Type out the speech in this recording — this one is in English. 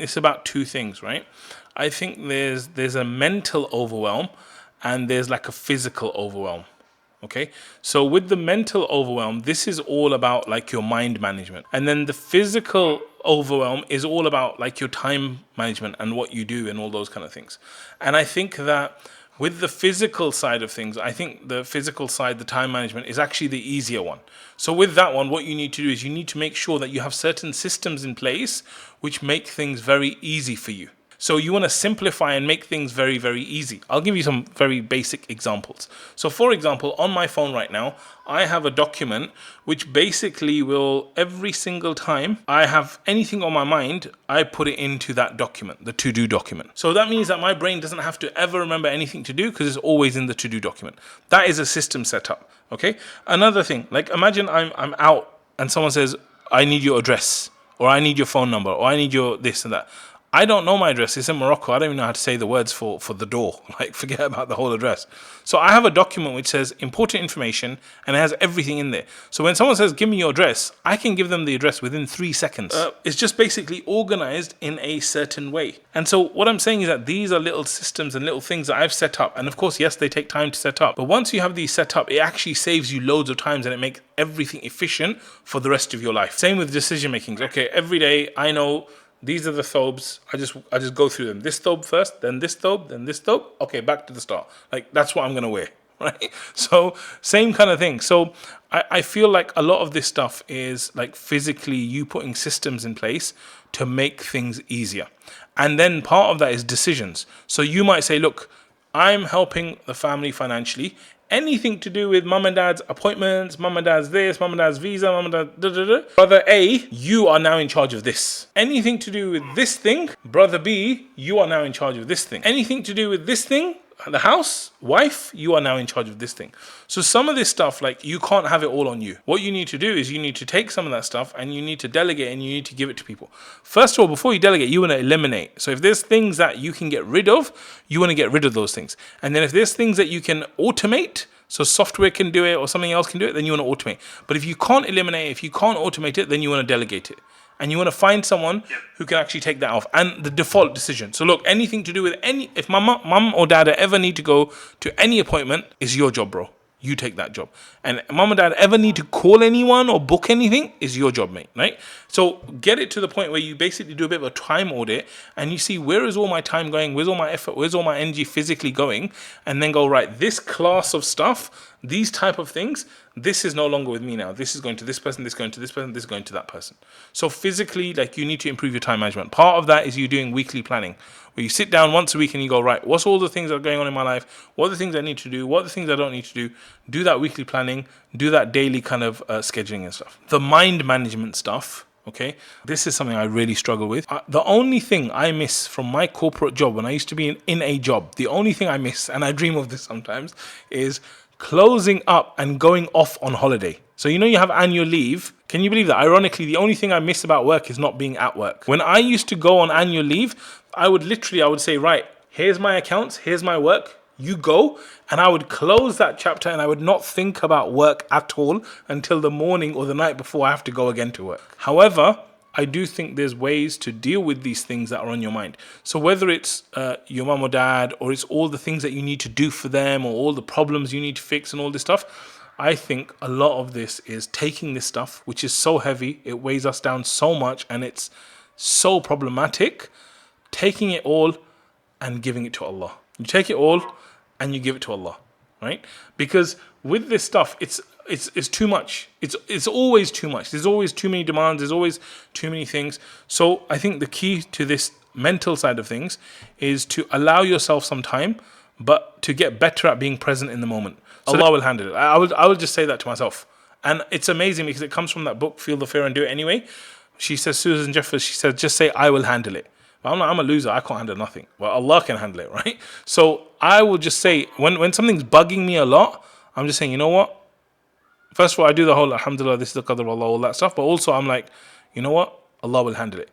it's about two things, right? I think there's a mental overwhelm and there's like a physical overwhelm. Okay, so with the mental overwhelm, this is all about like your mind management, and then the physical overwhelm is all about like your time management and what you do and all those kind of things. And I think that with the physical side of things, I think the physical side, the time management, is actually the easier one. So with that one, what you need to do is you need to make sure that you have certain systems in place which make things very easy for you. So you want to simplify and make things very, very easy. I'll give you some very basic examples. So for example, on my phone right now, I have a document which basically will, every single time I have anything on my mind, I put it into that document, the to-do document. So that means that my brain doesn't have to ever remember anything to do because it's always in the to-do document. That is a system setup, okay? Another thing, like imagine I'm out and someone says, I need your address, or I need your phone number, or I need your this and that. I don't know my address. It's in Morocco. I don't even know how to say the words for the door. Like, forget about the whole address. So I have a document which says important information and it has everything in there. So when someone says, give me your address, I can give them the address within 3 seconds. It's just basically organized in a certain way. And so what I'm saying is that these are little systems and little things that I've set up. And of course, yes, they take time to set up. But once you have these set up, it actually saves you loads of times and it makes everything efficient for the rest of your life. Same with decision making. Okay, every day I know these are the thobes. I just go through them. This thobe first, then this thobe, then this thobe. Okay, back to the start. Like, that's what I'm going to wear, right? So same kind of thing. So I feel like a lot of this stuff is like physically you putting systems in place to make things easier. And then part of that is decisions. So you might say, look, I'm helping the family financially. Anything to do with mum and dad's appointments, mum and dad's this, mum and dad's visa, mum and dad, da, da, da. Brother A, you are now in charge of this. Anything to do with this thing, brother B, you are now in charge of this thing. Anything to do with this thing, the house, wife, you are now in charge of this thing. So some of this stuff, like, you can't have it all on you. What you need to do is you need to take some of that stuff and you need to delegate and you need to give it to people. First of all, before you delegate, you want to eliminate. So if there's things that you can get rid of, you want to get rid of those things. And then if there's things that you can automate, so software can do it or something else can do it, then you want to automate. But if you can't eliminate, if you can't automate it, then you want to delegate it. And you want to find someone who can actually take that off. And the default decision. So look, anything to do with if my mum or dad ever need to go to any appointment, it's your job, bro. You take that job. And mum and dad ever need to call anyone or book anything, is your job, mate, right? So get it to the point where you basically do a bit of a time audit and you see, where is all my time going? Where's all my effort? Where's all my energy physically going? And then go, right, this class of stuff, these type of things, this is no longer with me now. This is going to this person, this is going to this person, this is going to that person. So physically, like, you need to improve your time management. Part of that is you doing weekly planning, where you sit down once a week and you go, right, what's all the things that are going on in my life? What are the things I need to do? What are the things I don't need to do? Do that weekly planning, do that daily kind of scheduling and stuff. The mind management stuff, okay, this is something I really struggle with. The only thing I miss from my corporate job, when I used to be in a job, the only thing I miss, and I dream of this sometimes, is closing up and going off on holiday. So you have annual leave. Can you believe that? Ironically, the only thing I miss about work is not being at work. When I used to go on annual leave, I would say, right, here's my accounts, here's my work, you go. And I would close that chapter and I would not think about work at all until the morning or the night before I have to go again to work. However, I do think there's ways to deal with these things that are on your mind. So whether it's your mum or dad, or it's all the things that you need to do for them, or all the problems you need to fix and all this stuff, I think a lot of this is taking this stuff, which is so heavy, it weighs us down so much, and it's so problematic, taking it all and giving it to Allah. You take it all and you give it to Allah, right? Because with this stuff, it's too much. It's always too much. There's always too many demands. There's always too many things. So I think the key to this mental side of things is to allow yourself some time, but to get better at being present in the moment. So Allah will handle it. I will just say that to myself. And it's amazing because it comes from that book, Feel the Fear and Do It Anyway. She says, Susan Jeffers, she said, just say, I will handle it. But I'm a loser. I can't handle nothing. Well, Allah can handle it, right? So I will just say, when something's bugging me a lot, I'm just saying, you know what? First of all, I do the whole alhamdulillah, this is the qadr of Allah, all that stuff. But also I'm like, you know what? Allah will handle it.